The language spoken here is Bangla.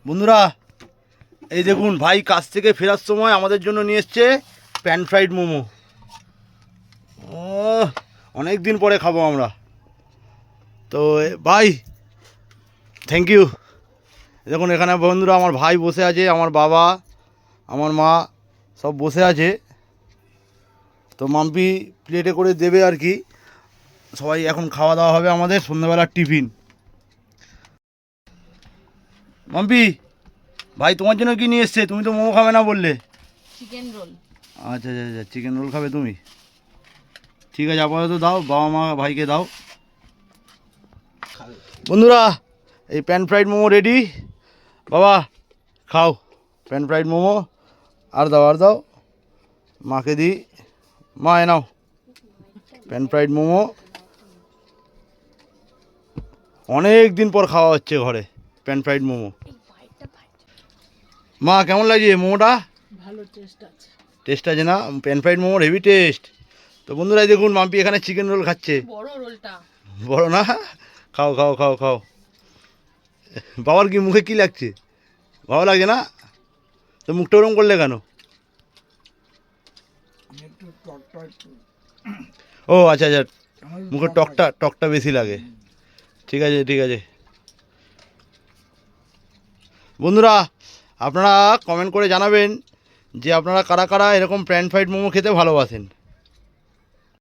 বন্ধুরা এই দেখুন ভাই কাজ থেকে ফেরার সময় আমাদের জন্য নিয়ে এসছে প্যান ফ্রাইড মোমো। অনেক দিন পরে খাবো আমরা তো ভাই, থ্যাংক ইউ। দেখুন এখানে বন্ধুরা আমার ভাই বসে আছে, আমার বাবা, আমার মা সব বসে আছে। তো মাম্পি প্লেটে করে দেবে আর কি। সবাই এখন খাওয়া দাওয়া হবে, আমাদের সন্ধ্যাবেলার টিফিন। মাম্পি ভাই তোমার জন্য কি নিয়ে এসছে? তুমি তো মোমো খাবে না বললে। Chicken roll. আচ্ছা আচ্ছা আচ্ছা, চিকেন রোল খাবে তুমি? ঠিক আছে, আপাতত দাও, বাবা মা ভাইকে দাও। বন্ধুরা এই প্যান ফ্রাইড মোমো রেডি। বাবা খাও প্যান ফ্রাইড মোমো। আর দাও মাকে দিই। মা এ নাও প্যান ফ্রাইড মোমো। অনেক দিন পর খাওয়া হচ্ছে ঘরে প্যান ফ্রাইড মোমো। মা কেমন লাগছে মোমোটা? ভালো টেস্ট আছে। টেস্ট আছে না? প্যান ফ্রাইড মোমোর হেভি টেস্ট। তো বন্ধুরাই দেখুন মাম্পি এখানে চিকেন রোল খাচ্ছে। বড় রোলটা বড় না? খাও খাও খাও খাও। বাবার কি মুখে কি লাগছে? ভালো লাগছে না? তো মুখটা ওরম করলে কেন? ও আচ্ছা আচ্ছা, মুখের টকটা বেশি লাগে। ঠিক আছে ঠিক আছে। বন্ধুরা আপনারা কমেন্ট করে জানাবেন যে আপনারা কারা কারা এরকম প্যান ফ্রাইড মোমো খেতে ভালোবাসেন।